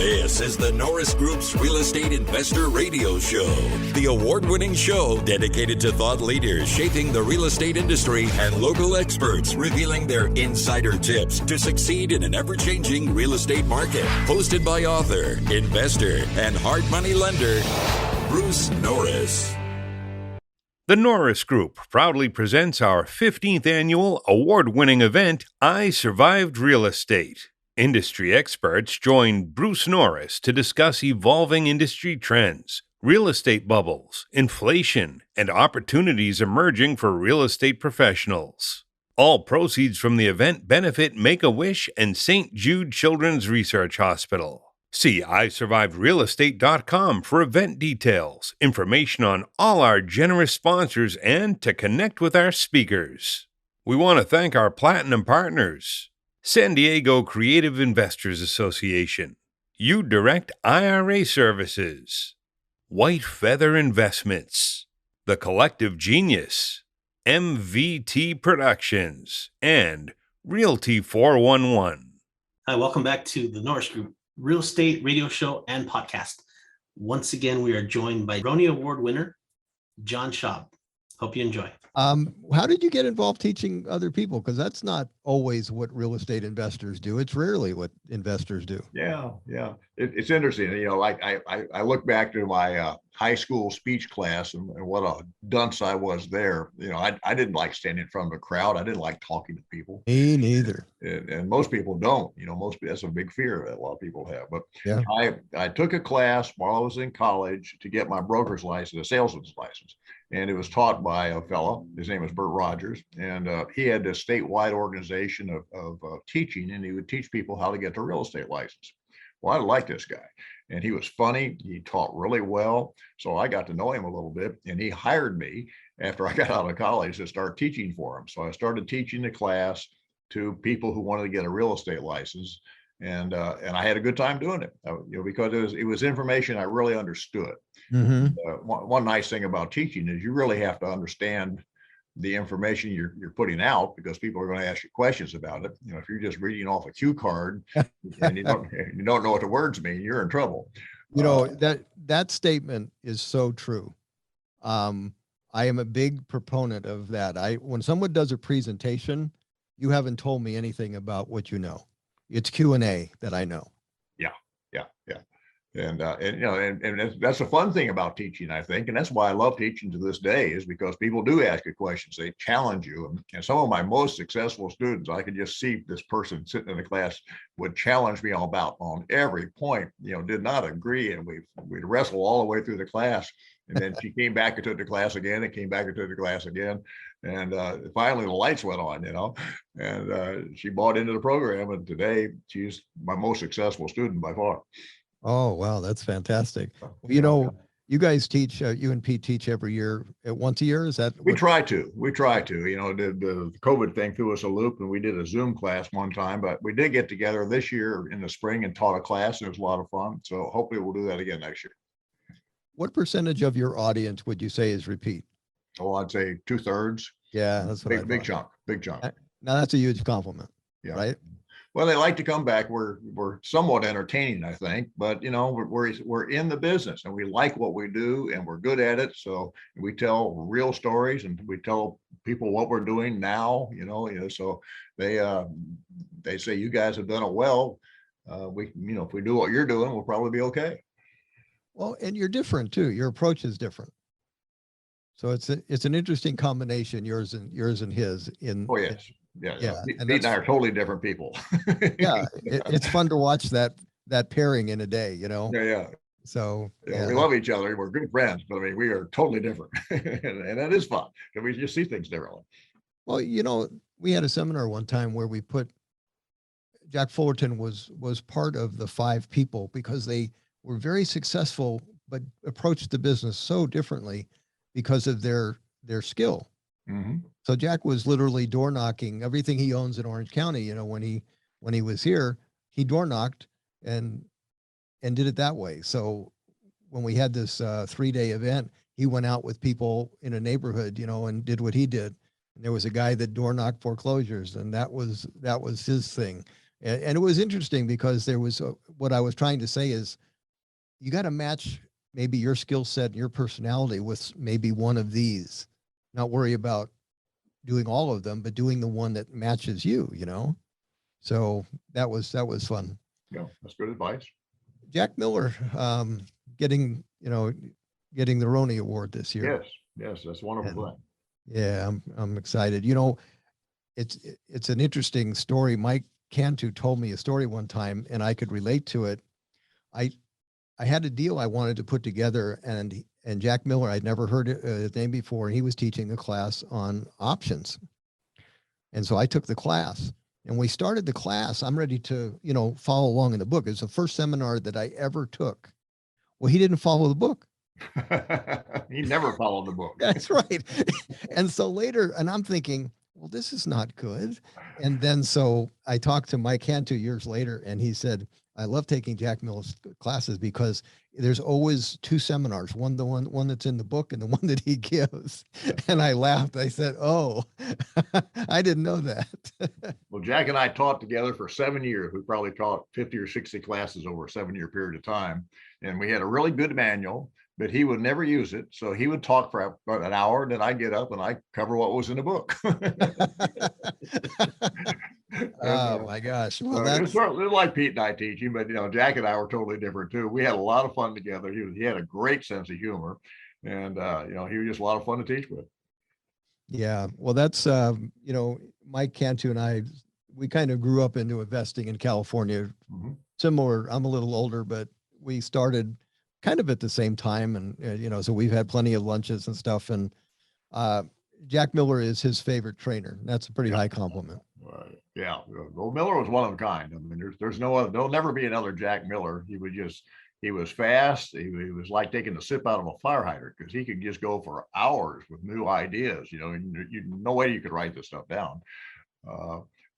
This is the Norris Group's Real Estate Investor Radio Show, the award-winning show dedicated to thought leaders shaping the real estate industry and local experts revealing their insider tips to succeed in an ever-changing real estate market. Hosted by author, investor, and hard money lender, Bruce Norris. The Norris Group proudly presents our 15th annual award-winning event, I Survived Real Estate. Industry experts join Bruce Norris to discuss evolving industry trends, real estate bubbles, inflation, and opportunities emerging for real estate professionals. All proceeds from the event benefit Make-A-Wish and St. Jude Children's Research Hospital. See isurvivedrealestate.com for event details, information on all our generous sponsors, and to connect with our speakers. We want to thank our platinum partners: San Diego Creative Investors Association, U-Direct IRA Services, White Feather Investments, The Collective Genius, MVT Productions, and Realty 411. Hi, welcome back to the Norris Group Real Estate Radio Show and Podcast. Once again, we are joined by Rony Award winner, John Schaub. Hope you enjoy. How did you get involved teaching other people? Because that's not always what real estate investors do. It's rarely what investors do. Yeah. It's interesting. You know, like I look back to my high school speech class and what a dunce I was there. You know, I didn't like standing in front of a crowd. I didn't like talking to people. Me neither. And most people don't. You know, that's a big fear that a lot of people have. But yeah. I took a class while I was in college to get my broker's license, a salesman's license. And it was taught by a fellow. His name was Bert Rogers. And he had this statewide organization of teaching, and he would teach people how to get their real estate license. Well, I liked this guy, and he was funny. He taught really well. So I got to know him a little bit, and he hired me after I got out of college to start teaching for him. So I started teaching the class to people who wanted to get a real estate license. And I had a good time doing it, because it was information I really understood. Mm-hmm. One nice thing about teaching is you really have to understand the information you're putting out, because people are going to ask you questions about it. You know, if you're just reading off a cue card and you don't know what the words mean, you're in trouble. You know, that statement is so true. I am a big proponent of that. When someone does a presentation, you haven't told me anything about what you know. It's Q&A that I know. Yeah. And that's the fun thing about teaching, I think. And that's why I love teaching to this day, is because people do ask you questions. They challenge you. And some of my most successful students, I could just see this person sitting in the class would challenge me on every point, did not agree. And we'd wrestle all the way through the class. And then she came back and took the class again, and came back and took the class again. And finally the lights went on, and she bought into the program. And today she's my most successful student by far. Oh, wow. That's fantastic. You guys teach, you and Pete teach every year, once a year. Is that? We try to, the COVID thing threw us a loop, and we did a Zoom class one time, but we did get together this year in the spring and taught a class. And it was a lot of fun. So hopefully we'll do that again next year. What percentage of your audience would you say is repeat? Oh, I'd say 2/3. Yeah. That's what big chunk. Now that's a huge compliment. Yeah. Right. Well, they like to come back. We're somewhat entertaining, I think, but we're in the business, and we like what we do, and we're good at it. So we tell real stories, and we tell people what we're doing now. So they say, you guys have done it well. If we do what you're doing, we'll probably be okay. Well, and you're different too. Your approach is different. So it's an interesting combination, yours and his. Oh yes. Yeah. Pete and I are totally different people. Yeah, it's fun to watch that pairing in a day, Yeah. So we love each other. We're good friends, but we are totally different, and that is fun because we just see things differently. Well, we had a seminar one time where we put Jack Fullerton was part of the 5 people, because they were very successful, but approached the business so differently because of their skill. Mm-hmm. So Jack was literally door knocking everything he owns in Orange County. When he was here, he door knocked and did it that way. So when we had this 3-day event, he went out with people in a neighborhood, and did what he did. And there was a guy that door knocked foreclosures, and that was his thing. And it was interesting because there was what I was trying to say is you got to match maybe your skill set and your personality with maybe one of these, not worry about doing all of them, but doing the one that matches you, you know? So that was fun. Yeah, that's good advice. Jack Miller, getting, getting the Roni Award this year. Yes, yes, that's a wonderful thing. Yeah, I'm excited. You know, it's an interesting story. Mike Cantu told me a story one time and I could relate to it. I had a deal I wanted to put together, and Jack Miller, I'd never heard his name before, and he was teaching a class on options. And so I took the class, and we started the class. I'm ready to, follow along in the book. It was the first seminar that I ever took. Well, he didn't follow the book. He never followed the book. That's right. And so later, and I'm thinking, well, this is not good. And then so I talked to Mike Cantu years later, and he said, I love taking Jack Miller's classes because there's always two seminars, one that's in the book and the one that he gives. And I laughed. I said, oh, I didn't know that. Well, Jack and I taught together for 7 years. We probably taught 50 or 60 classes over a 7-year period of time. And we had a really good manual, but he would never use it. So he would talk for about an hour, and then I get up and I cover what was in the book. Oh my gosh. Well, it's that's sort of like Pete and I teaching, but Jack and I were totally different too. We had a lot of fun together. He had a great sense of humor, and he was just a lot of fun to teach with. yeah. Well, that's Mike Cantu and I, we kind of grew up into investing in California. Mhm. Similar. I'm a little older, but we started kind of at the same time, and so we've had plenty of lunches and stuff. And Jack Miller is his favorite trainer. That's a pretty high compliment. Yeah, well, Miller was one of a kind. I mean, there's no other, there'll never be another Jack Miller. He was fast. He was like taking a sip out of a fire hydrant because he could just go for hours with new ideas. No way you could write this stuff down.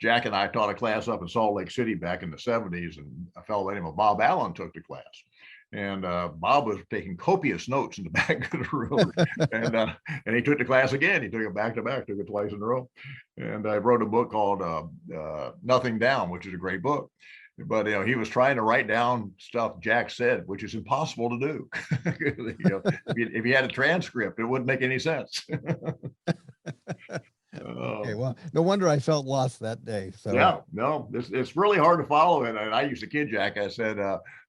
Jack and I taught a class up in Salt Lake City back in the 70s, and a fellow by the name of Bob Allen took the class. And Bob was taking copious notes in the back of the room, and he took the class again. He took it back to back, took it twice in a row. And I wrote a book called Nothing Down, which is a great book. But he was trying to write down stuff Jack said, which is impossible to do. If you had a transcript, it wouldn't make any sense. Okay, well, no wonder I felt lost that day. So yeah, no, it's really hard to follow. And I used to kid Jack. I said,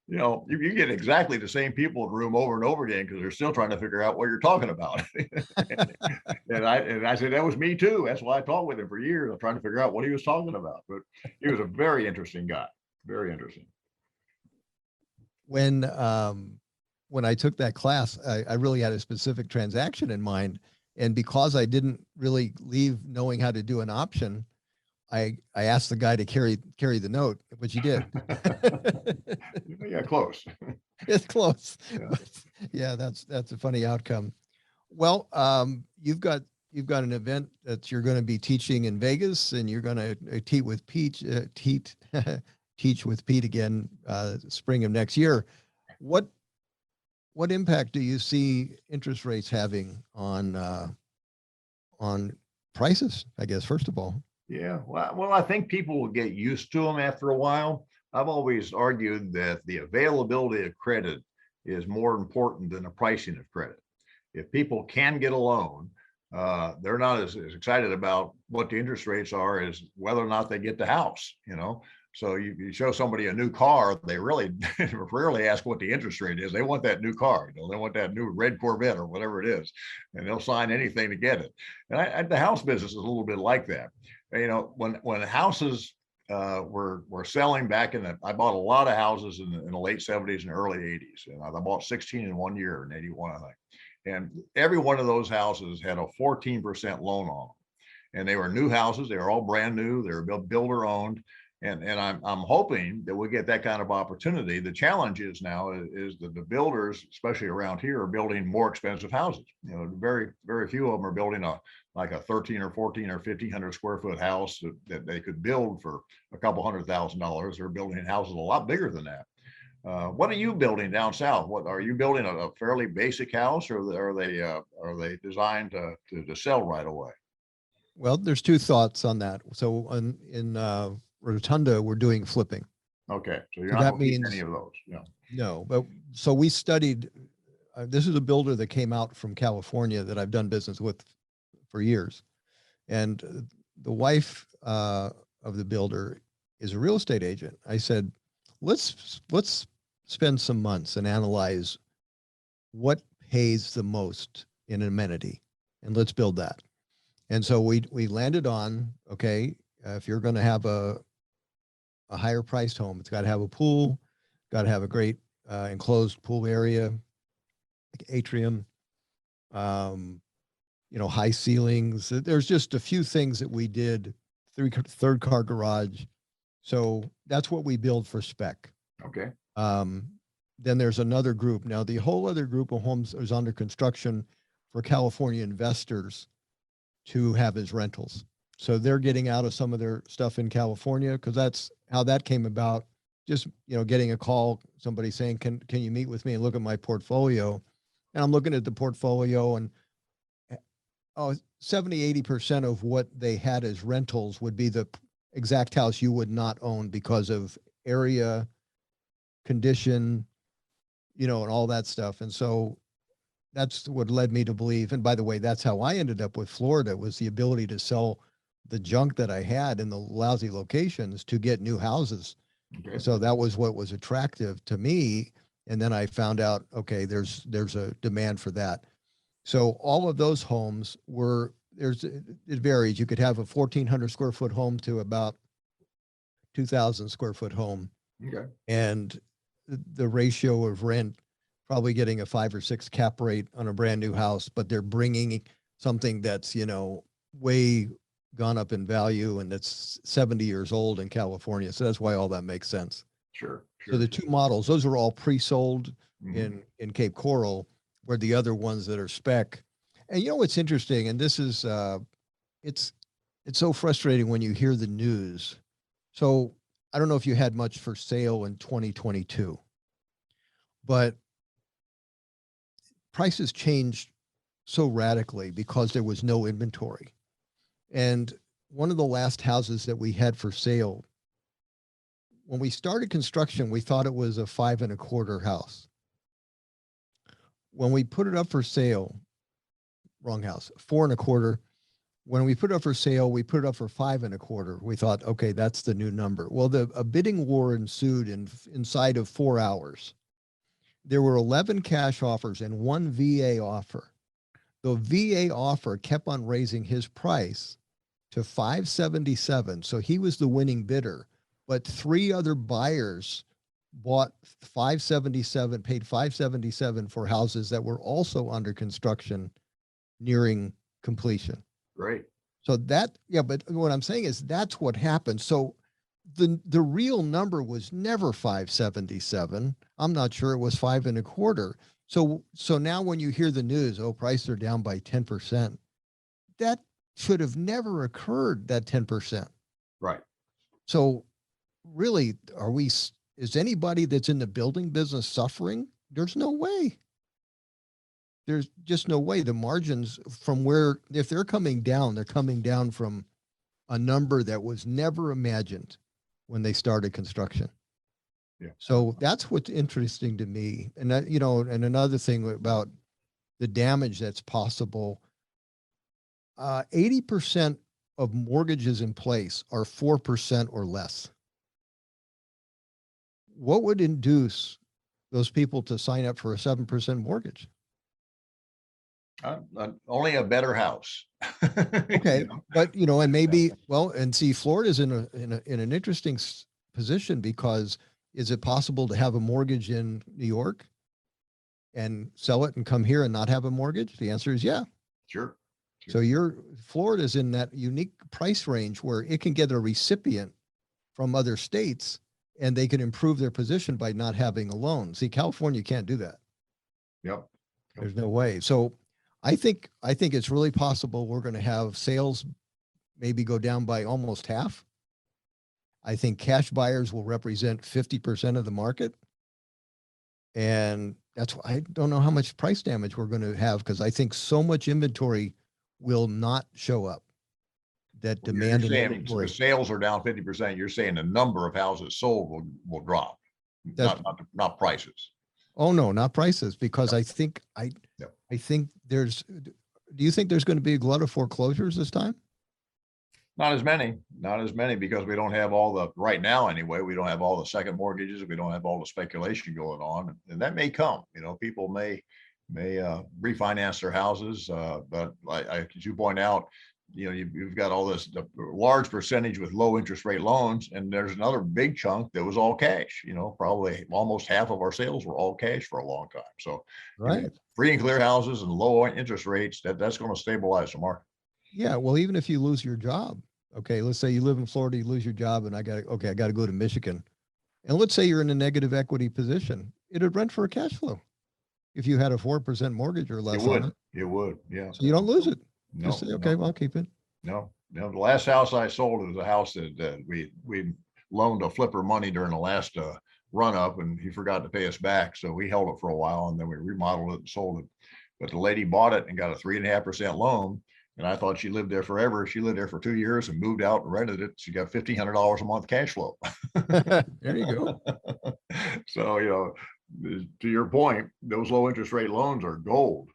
you get exactly the same people in the room over and over again because they're still trying to figure out what you're talking about. and I said, that was me too. That's why I talked with him for years. I'm trying to figure out what he was talking about. But he was a very interesting guy. Very interesting. when I took that class, I really had a specific transaction in mind. And because I didn't really leave knowing how to do an option, I asked the guy to carry the note, which he did. Yeah, close. It's close. Yeah. Yeah, that's a funny outcome. Well, you've got an event that you're going to be teaching in Vegas, and you're going to teach with Pete again, spring of next year. What impact do you see interest rates having on prices, I guess, first of all? Yeah, well, I think people will get used to them after a while. I've always argued that the availability of credit is more important than the pricing of credit. If people can get a loan, they're not as excited about what the interest rates are as whether or not they get the house, So you show somebody a new car, they really rarely ask what the interest rate is. They want that new car, they want that new red Corvette or whatever it is, and they'll sign anything to get it. And the house business is a little bit like that. When houses were selling back I bought a lot of houses in the late 70s and early 80s, and I bought 16 in 1 year in 81, I think. And every one of those houses had a 14% loan on them, and they were new houses. They were all brand new. They were builder owned. And I'm hoping that we'll get that kind of opportunity. The challenge is now is that the builders, especially around here, are building more expensive houses. Very, very few of them are building like a 13 or 14 or 1,500 square foot house that they could build for a couple $100,000. They're building houses a lot bigger than that. What are you building down south? What are you building, a fairly basic house, or are they designed to sell right away? Well, there's two thoughts on that. So in Rotunda, we're doing flipping. Okay, so you're So not that gonna keep means- any of those, yeah. No, but so we studied, this is a builder that came out from California that I've done business with for years. And the wife of the builder is a real estate agent. I said, let's spend some months and analyze what pays the most in amenity, and let's build that. And so we landed on, okay, if you're going to have a higher priced home, it's got to have a pool, got to have a great enclosed pool area, like atrium, high ceilings. There's just a few things that we did, third car garage. So that's what we build for spec. Okay, Then there's another group. Now the whole other group of homes is under construction for California investors to have as rentals. So they're getting out of some of their stuff in California, because that's how that came about. Just, getting a call, somebody saying, can you meet with me and look at my portfolio? And I'm looking at the portfolio, and 70-80% of what they had as rentals would be the exact house you would not own because of area, condition, and all that stuff. And so that's what led me to believe. And by the way, that's how I ended up with Florida, was the ability to sell the junk that I had in the lousy locations to get new houses. okay, So that was what was attractive to me. And then I found out, okay, there's a demand for that. So all of those homes it varies. You could have a 1,400 square foot home to about 2,000 square foot home. okay, And the ratio of rent, probably getting a 5 or 6 cap rate on a brand new house, but they're bringing something that's, way gone up in value, and it's 70 years old in California. So that's why all that makes sense. sure, So sure. the two models, those are all pre-sold Mhm. in Cape Coral, where the other ones that are spec. And what's interesting, and this is, it's so frustrating when you hear the news. So I don't know if you had much for sale in 2022, but prices changed so radically because there was no inventory. And one of the last houses that we had for sale, when we started construction, we thought it was a 5 1/4 house. When we put it up for sale, wrong house, 4 1/4. When we put it up for sale, we put it up for 5 1/4. We thought, okay, that's the new number. Well, a bidding war ensued inside of 4 hours. There were 11 cash offers and 1 VA offer. The VA offer kept on raising his price to 577. So he was the winning bidder, but 3 other buyers bought 577, paid 577 for houses that were also under construction, nearing completion. Great, So but what I'm saying is that's what happened. So the real number was never 577. I'm not sure it was 5 1/4. So now when you hear the news, prices are down by 10%, that should have never occurred, that 10%. right, So really, is anybody that's in the building business suffering? There's no way. There's just no way. The margins from if they're coming down, they're coming down from a number that was never imagined when they started construction. yeah, So that's what's interesting to me. And that, and another thing about the damage that's possible, 80% of mortgages in place are 4% or less. What would induce those people to sign up for a 7% mortgage? only a better house. Okay, You know? but and maybe, well, and see, Florida's in an interesting position, because is it possible to have a mortgage in New York and sell it and come here and not have a mortgage? The answer is yeah. Sure, So Florida's in that unique price range where it can get a recipient from other states, and they can improve their position by not having a loan. See, California can't do that. yep, There's no way. So I think it's really possible we're going to have sales maybe go down by almost half. I think cash buyers will represent 50% of the market. And that's why I don't know how much price damage we're going to have, because I think so much inventory will not show up. that You're demand and saying the inventory. sales are down 50%. You're saying the number of houses sold will drop, That's, not prices. oh no, not prices, because Yep. I think there's, do you think there's going to be a glut of foreclosures this time? Not as many because we don't have all the, right now anyway, we don't have all the second mortgages. We don't have all the speculation going on, and that may come, people may refinance their houses. But as you point out, you've got all this large percentage with low interest rate loans, and there's another big chunk that was all cash. Probably almost half of our sales were all cash for a long time. So Right. free and clear houses and low interest rates, that's going to stabilize the market. Yeah. Well, even if you lose your job, okay, let's say you live in Florida, you lose your job, and I got to go to Michigan. And let's say you're in a negative equity position. It'd rent for a cash flow if you had a 4% mortgage or less on it. It would. Yeah. So you don't lose it. No, Just say, okay, well, I'll keep it. no. The last house I sold was a house that we loaned a flipper money during the last run up, and he forgot to pay us back. So we held it for a while, and then we remodeled it and sold it. But the lady bought it and got a 3.5% loan. And I thought she lived there forever. She lived there for 2 years and moved out and rented it. She got $1,500 a month cash flow. There you go. So, to your point, those low interest rate loans are gold.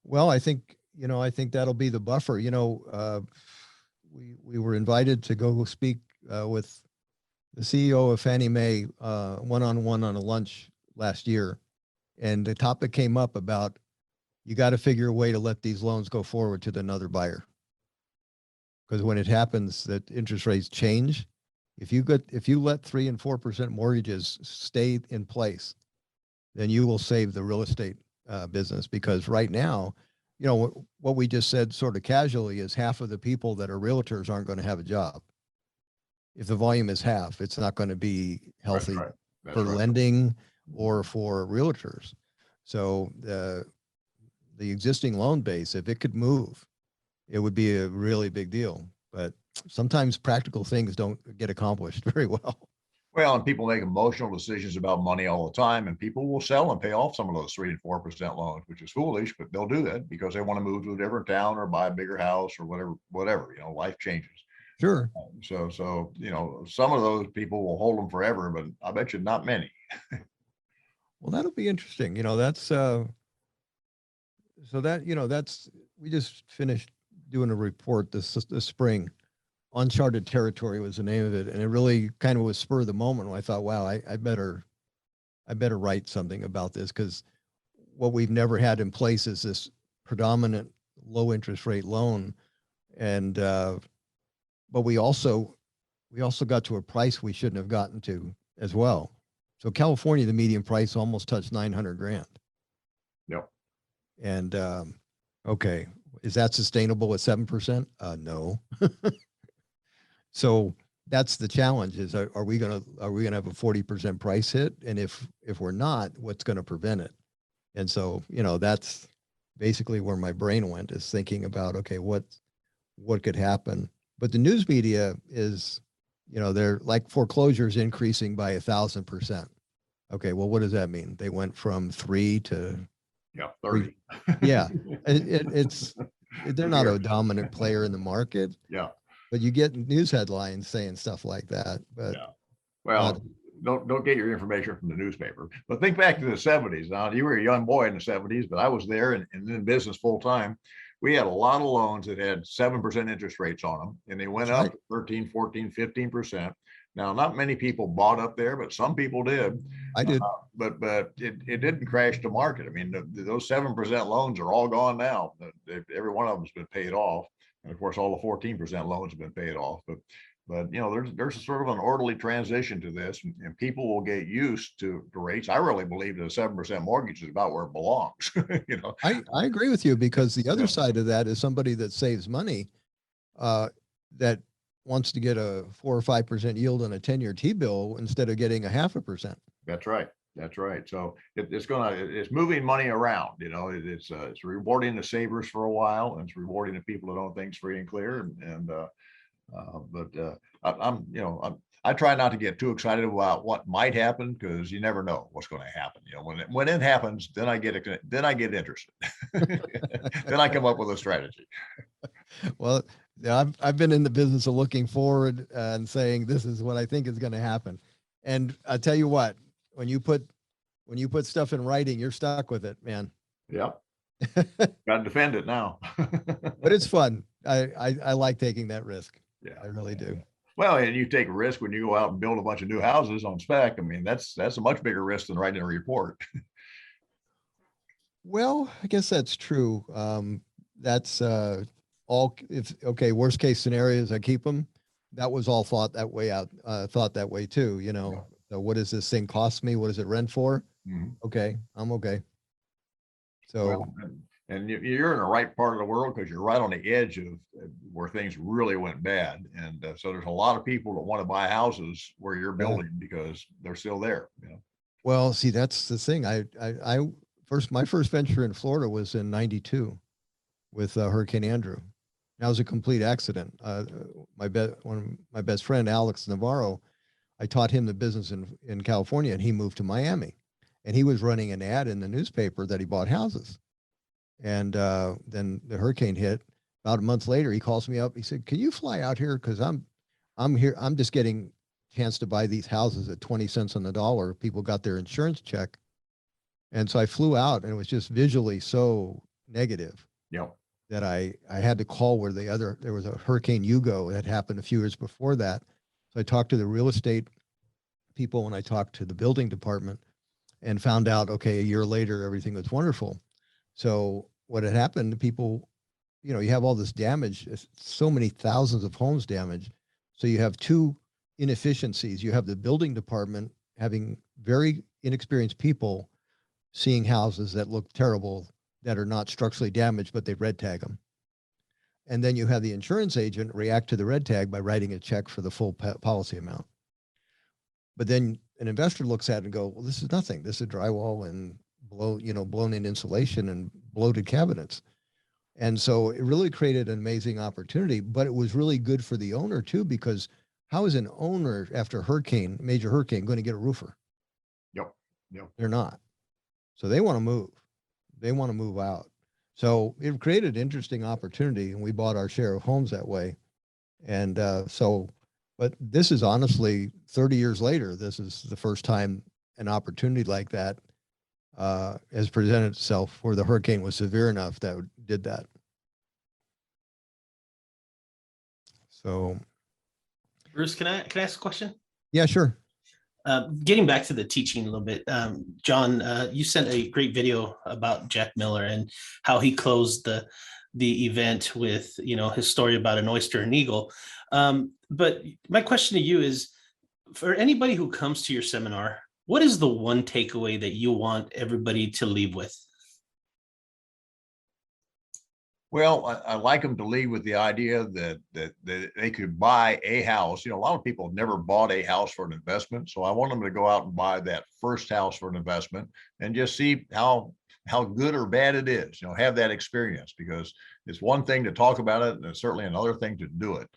Well, I think that'll be the buffer. We were invited to go speak with the CEO of Fannie Mae one-on-one on a lunch last year. And the topic came up about, you got to figure a way to let these loans go forward to another buyer. Because when it happens that interest rates change, if you let 3 and 4% mortgages stay in place, then you will save the real estate business. Because right now, what we just said sort of casually is half of the people that are realtors aren't going to have a job. If the volume is half, it's not going to be healthy for lending or for realtors. So the existing loan base, if it could move, it would be a really big deal. But sometimes practical things don't get accomplished very well. Well, and people make emotional decisions about money all the time, and people will sell and pay off some of those 3 and 4% loans, which is foolish, but they'll do that because they want to move to a different town or buy a bigger house or whatever, life changes. Sure. So, some of those people will hold them forever, but I bet you not many. Well, that'll be interesting. That's we just finished doing a report this spring. Uncharted Territory was the name of it, and it really kind of was spur of the moment when I thought, wow, I better write something about this, because what we've never had in place is this predominant low interest rate loan, and but we also got to a price we shouldn't have gotten to as well. So California, the median price almost touched $900,000. Yep. And okay, is that sustainable at 7%? No. So that's the challenge: is are we gonna have a 40% price hit? And if we're not, what's going to prevent it? And so that's basically where my brain went, is thinking about, okay, what could happen? But the news media is, they're like foreclosures increasing by 1,000%. Okay, well, what does that mean? They went from 3 to 30. Yeah, they're not a dominant player in the market. Yeah. But you get news headlines saying stuff like that. But yeah. Well, don't get your information from the newspaper. But think back to the 70s. Now, you were a young boy in the 70s, but I was there and in business full time. We had a lot of loans that had 7% interest rates on them, and they went up 13, 14, 15%. Now, not many people bought up there, but some people did. I did. But it didn't crash the market. I mean, those 7% loans are all gone now. Every one of them's been paid off. And of course, all the 14% loans have been paid off. But there's sort of an orderly transition to this, and people will get used to the rates. I really believe that a 7% mortgage is about where it belongs. I agree with you, because the other side of that is somebody that saves money, that wants to get a 4 or 5% yield on a 10-year T-bill instead of getting a 0.5%. That's right. That's right. So it's moving money around. It's rewarding the savers for a while, and it's rewarding the people that own things free and clear. I try not to get too excited about what might happen, because you never know what's going to happen. When it happens, then I get interested. Then I come up with a strategy. Well, Yeah, I've been in the business of looking forward and saying this is what I think is going to happen. And I tell you what, when you put stuff in writing, you're stuck with it, man. Yep. Got to defend it now. But it's fun. I like taking that risk. Yeah, I really do. Well, and you take a risk when you go out and build a bunch of new houses on spec. I mean, that's a much bigger risk than writing a report. Well, I guess that's true. That's all. If okay, worst case scenarios, I keep them. That was all thought that way out. Thought that way too. You know, so what does this thing cost me? What does it rent for? Mhm. Okay, I'm okay. So Well, and you're in the right part of the world because you're right on the edge of where things really went bad. And so there's a lot of people that want to buy houses where you're building because they're still there. You know? well, see, that's the thing. My first venture in Florida was in '92 with Hurricane Andrew. That was a complete accident. One of my best friend, Alex Navarro, I taught him the business in California, and he moved to Miami, and he was running an ad in the newspaper that he bought houses. And then the hurricane hit. About a month later, he calls me up. He said, "Can you fly out here? Because I'm here. I'm just getting a chance to buy these houses at 20 cents on the dollar. People got their insurance check." And so I flew out, and it was just visually so negative Yep. that I had to call where there was a Hurricane Hugo that happened a few years before that. So I talked to the real estate people and I talked to the building department and found out, okay, a year later, everything was wonderful. So what had happened, people, you have all this damage, so many thousands of homes damaged. So you have two inefficiencies. You have the building department having very inexperienced people seeing houses that look terrible that are not structurally damaged, but they red tag them. And then you have the insurance agent react to the red tag by writing a check for the full policy amount. But then an investor looks at it and go, well, this is nothing. This is drywall and blown in insulation and bloated cabinets. And so it really created an amazing opportunity, but it was really good for the owner too, because how is an owner after major hurricane going to get a roofer? Yep. They're not. So they want to move. They want to move out. So it created an interesting opportunity, and we bought our share of homes that way. And but this is honestly 30 years later, this is the first time an opportunity like that has presented itself where the hurricane was severe enough that did that. So, Bruce, can I ask a question? Yeah, sure. Getting back to the teaching a little bit, John, you sent a great video about Jack Miller and how he closed the event with his story about an oyster and eagle. But my question to you is, for anybody who comes to your seminar, what is the one takeaway that you want everybody to leave with? Well, I like them to leave with the idea that they could buy a house. A lot of people have never bought a house for an investment. So I want them to go out and buy that first house for an investment and just see how good or bad it is, have that experience, because it's one thing to talk about it and it's certainly another thing to do it.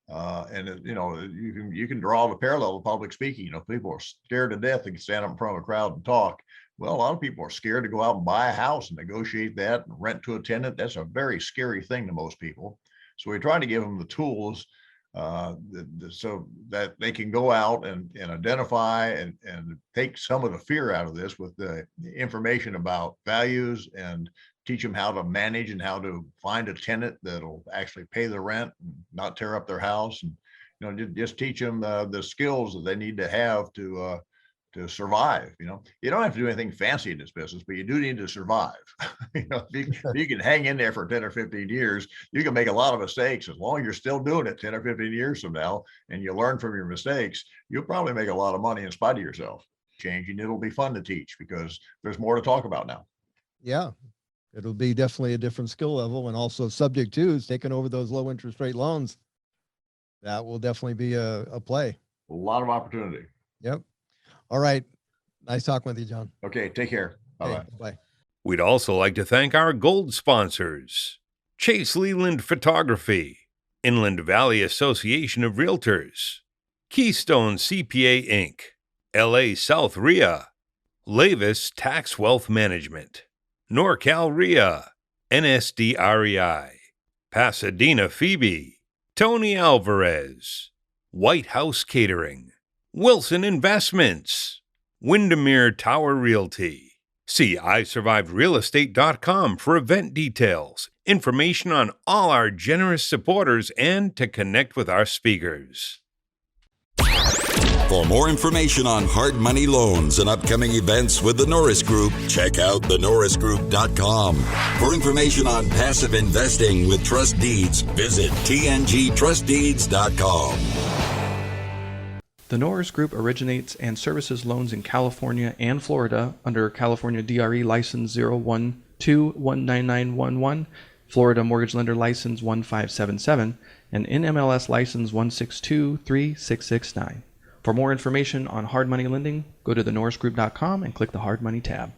You can draw the parallel to public speaking. People are scared to death to stand up in front of a crowd and talk. Well, a lot of people are scared to go out and buy a house and negotiate that and rent to a tenant. That's a very scary thing to most people. So we're trying to give them the tools so that they can go out and identify and take some of the fear out of this with the information about values, and teach them how to manage and how to find a tenant that'll actually pay the rent and not tear up their house. And just teach them the skills that they need to have to survive. You don't have to do anything fancy in this business, but you do need to survive. If you can hang in there for 10 or 15 years, you can make a lot of mistakes. As long as you're still doing it 10 or 15 years from now, and you learn from your mistakes, you'll probably make a lot of money in spite of yourself. Changing, it'll be fun to teach because there's more to talk about now. Yeah, it'll be definitely a different skill level, and also subject to is taking over those low interest rate loans. That will definitely be a play. A lot of opportunity. Yep. All right. Nice talking with you, John. Okay. Take care. Bye-bye. Okay, bye. We'd also like to thank our gold sponsors: Chase Leland Photography, Inland Valley Association of Realtors, Keystone CPA Inc., LA South RIA, Lavis Tax Wealth Management, NorCal RIA, NSD REI, Pasadena Phoebe, Tony Alvarez, White House Catering, Wilson Investments, Windermere Tower Realty. See iSurvivedRealEstate.com for event details, information on all our generous supporters, and to connect with our speakers. For more information on hard money loans and upcoming events with the Norris Group, check out thenorrisgroup.com. For information on passive investing with trust deeds, visit tngtrustdeeds.com. The Norris Group originates and services loans in California and Florida under California DRE License 012-19911, Florida Mortgage Lender License 1577, and NMLS License 1623669. For more information on hard money lending, go to thenorrisgroup.com and click the Hard Money tab.